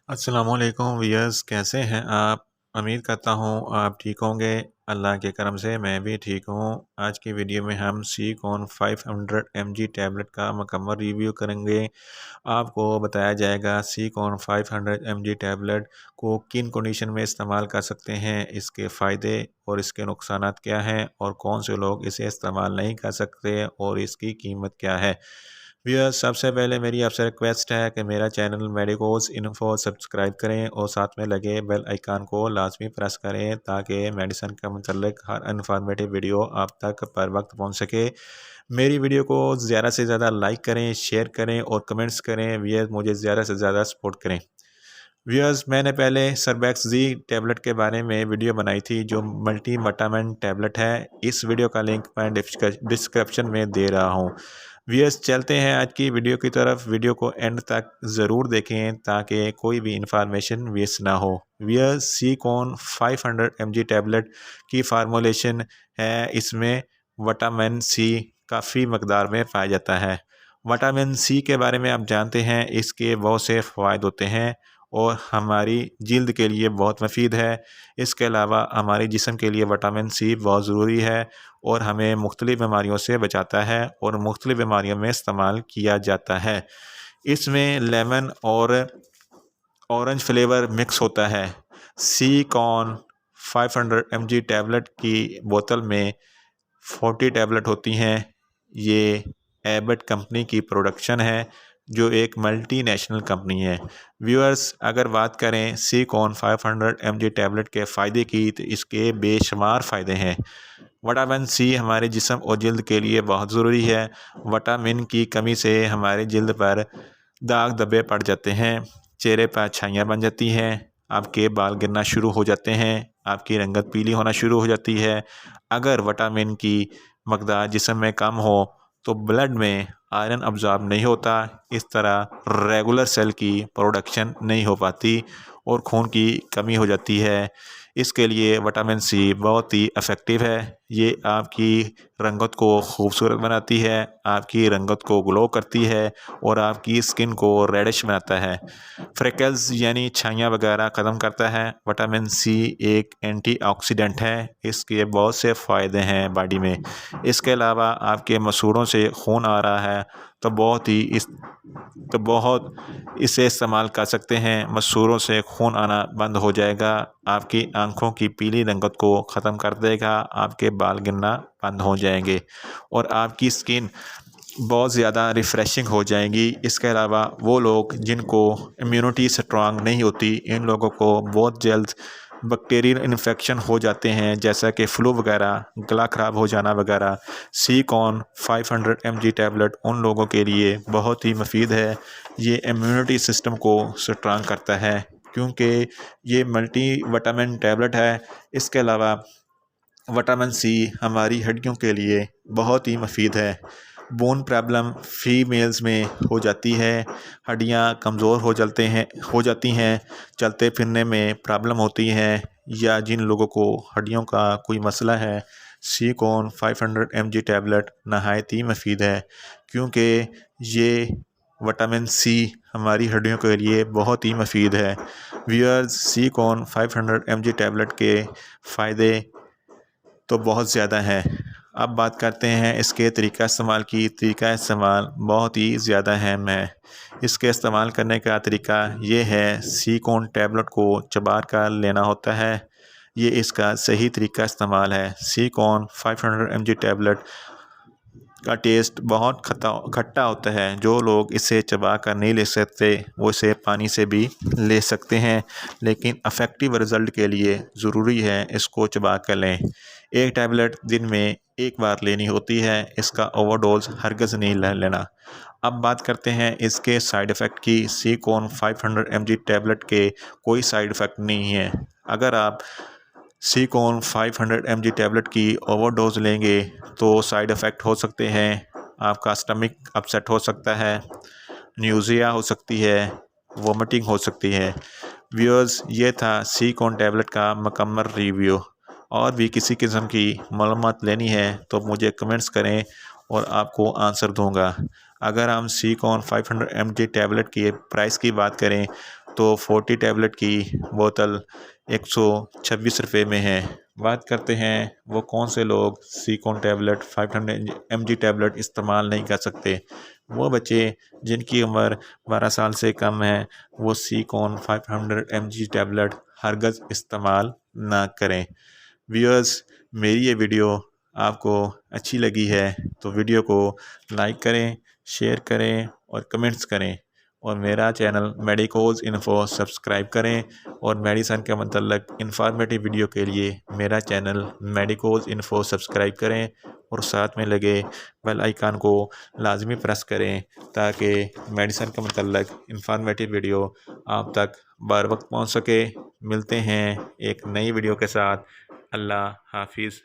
अस्सलामुअलैकुम वियर्स, कैसे हैं आप? उम्मीद करता हूँ आप ठीक होंगे। अल्लाह के करम से मैं भी ठीक हूँ। आज की वीडियो में हम सीकॉन 500 mg टैबलेट का मुकम्मल रिव्यू करेंगे। आपको बताया जाएगा सीकॉन 500 mg टैबलेट को किन कंडीशन में इस्तेमाल कर सकते हैं, इसके फ़ायदे और इसके नुकसानात क्या हैं और कौन से लोग इसे इस्तेमाल नहीं कर सकते और इसकी कीमत क्या है। व्यूअर्स, सबसे पहले मेरी आपसे रिक्वेस्ट है कि मेरा चैनल मेडिकोज इन्फो सब्सक्राइब करें और साथ में लगे बेल आइकन को लाजमी प्रेस करें ताकि मेडिसिन के मतलब हर इन्फॉर्मेटिव वीडियो आप तक पर वक्त पहुंच सके। मेरी वीडियो को ज़्यादा से ज़्यादा लाइक करें, शेयर करें और कमेंट्स करें। व्यूअर्स, मुझे ज़्यादा से ज़्यादा सपोर्ट करें। व्यूअर्स, मैंने पहले सरबैक्स जी टैबलेट के बारे में वीडियो बनाई थी जो मल्टी विटामिन टैबलेट है। इस वीडियो का लिंक मैं डिस्क्रिप्शन में दे रहा हूँ। व्यूअर्स, चलते हैं आज की वीडियो की तरफ। वीडियो को एंड तक ज़रूर देखें ताकि कोई भी इंफॉर्मेशन वेस्ट ना हो। व्यूअर्स, सीकॉन 500 mg टैबलेट की फार्मूलेशन है। इसमें विटामिन सी काफ़ी मकदार में पाया जाता है। विटामिन सी के बारे में आप जानते हैं, इसके बहुत से फ़वाद होते हैं और हमारी जिल्द के लिए बहुत मुफीद है। इसके अलावा हमारे जिस्म के लिए विटामिन सी बहुत ज़रूरी है और हमें मुख्तलिफ़ बीमारियों से बचाता है और मुख्तलिफ़ बीमारियों में इस्तेमाल किया जाता है। इसमें लेमन और ऑरेंज फ्लेवर मिक्स होता है। सीकॉन 500 mg टैबलेट की बोतल में 40 टैबलेट होती हैं। ये एबट कंपनी की प्रोडक्शन है जो एक मल्टीनेशनल कंपनी है। व्यूअर्स, अगर बात करें सीकॉन 500 mg टैबलेट के फ़ायदे की तो इसके बेशुमार फ़ायदे हैं। विटामिन सी हमारे जिस्म और जल्द के लिए बहुत ज़रूरी है। विटामिन की कमी से हमारे जल्द पर दाग धब्बे पड़ जाते हैं, चेहरे पर छाइयाँ बन जाती हैं, आपके बाल गिरना शुरू हो जाते हैं, आपकी रंगत पीली होना शुरू हो जाती है। अगर विटामिन की मकदार जिस्म में कम हो तो ब्लड में आयरन अब्ज़ॉर्ब नहीं होता, इस तरह रेगुलर सेल की प्रोडक्शन नहीं हो पाती और खून की कमी हो जाती है। इसके लिए विटामिन सी बहुत ही इफ़ेक्टिव है। ये आपकी रंगत को खूबसूरत बनाती है, आपकी रंगत को ग्लो करती है और आपकी स्किन को रेडिश बनाता है। फ्रेकल्स यानी छाइयाँ वगैरह ख़त्म करता है। विटामिन सी एक एंटीऑक्सीडेंट है, इसके बहुत से फ़ायदे हैं बॉडी में। इसके अलावा आपके मसूड़ों से खून आ रहा है तो बहुत इसे इस्तेमाल कर सकते हैं। मसूड़ों से खून आना बंद हो जाएगा, आपकी आँखों की पीली रंगत को ख़त्म कर देगा, आपके बाल गिरना बंद हो जाएंगे और आपकी स्किन बहुत ज़्यादा रिफ़्रेशिंग हो जाएगी। इसके अलावा वो लोग जिनको इम्यूनिटी स्ट्रांग नहीं होती, इन लोगों को बहुत जल्द बैक्टीरियल इन्फेक्शन हो जाते हैं जैसा कि फ़्लू वगैरह, गला ख़राब हो जाना वगैरह। सीकॉन 500 mg टैबलेट उन लोगों के लिए बहुत ही मुफीद है। ये इम्यूनिटी सिस्टम को स्ट्रांग करता है क्योंकि ये मल्टी विटामिन टैबलेट है। इसके अलावा विटामिन सी हमारी हड्डियों के लिए बहुत ही मुफीद है। बोन प्रॉब्लम फीमेल्स में हो जाती है, हड्डियां कमज़ोर हो जाती हैं, चलते फिरने में प्रॉब्लम होती है, या जिन लोगों को हड्डियों का कोई मसला है, सीकॉन 500 mg टैबलेट नहायत ही मुफीद है क्योंकि ये विटामिन सी हमारी हड्डियों के लिए बहुत ही मुफीद है। व्यूअर्स, सीकॉन 500 mg टैबलेट के फ़ायदे तो बहुत ज़्यादा है। अब बात करते हैं इसके तरीका इस्तेमाल की। तरीका इस्तेमाल बहुत ही ज़्यादा अहम है। इसके इस्तेमाल करने का तरीका ये है, सीकॉन टैबलेट को चबा कर लेना होता है। ये इसका सही तरीका इस्तेमाल है। सीकॉन 500 mg टैबलेट का टेस्ट बहुत खट्टा होता है। जो लोग इसे चबा कर नहीं ले सकते वो इसे पानी से भी ले सकते हैं, लेकिन अफेक्टिव रिज़ल्ट के लिए ज़रूरी है इसको चबा कर लें। एक टैबलेट दिन में एक बार लेनी होती है, इसका ओवरडोज हरगिज़ नहीं लेना। अब बात करते हैं इसके साइड इफ़ेक्ट की। सीकॉन 500 mg टैबलेट के कोई साइड इफ़ेक्ट नहीं है। अगर आप सीकॉन 500 mg टैबलेट की ओवरडोज लेंगे तो साइड इफ़ेक्ट हो सकते हैं। आपका स्टमक अपसेट हो सकता है, न्यूज़िया हो सकती है, वोमिटिंग हो सकती है। व्यूअर्स, ये था सीकॉन टैबलेट का मुकम्मल रिव्यू। और भी किसी किस्म की मालूमात लेनी है तो मुझे कमेंट्स करें और आपको आंसर दूंगा। अगर हम सीकॉन 500 mg टैबलेट के प्राइस की बात करें तो 40 टैबलेट की बोतल 126 रुपये में है। बात करते हैं वो कौन से लोग सीकॉन टैबलेट 500 mg टैबलेट इस्तेमाल नहीं कर सकते। वो बच्चे जिनकी उम्र 12 साल से कम है वो सीकॉन 500 mg टैबलेट हरगज़ इस्तेमाल ना करें। व्यूअर्स, मेरी ये वीडियो आपको अच्छी लगी है तो वीडियो को लाइक करें, शेयर करें और कमेंट्स करें और मेरा चैनल मेडिकोज इन्फो सब्सक्राइब करें और मेडिसन के मतलब इंफॉर्मेटिव वीडियो के लिए मेरा चैनल मेडिकोज इन्फो सब्सक्राइब करें और साथ में लगे बेल आइकन को लाजमी प्रेस करें ताकि मेडिसन के मतलब इंफॉर्मेटिव वीडियो आप तक बर वक्त पहुँच सके। मिलते हैं एक नई वीडियो के साथ। अल्लाह हाफिज़।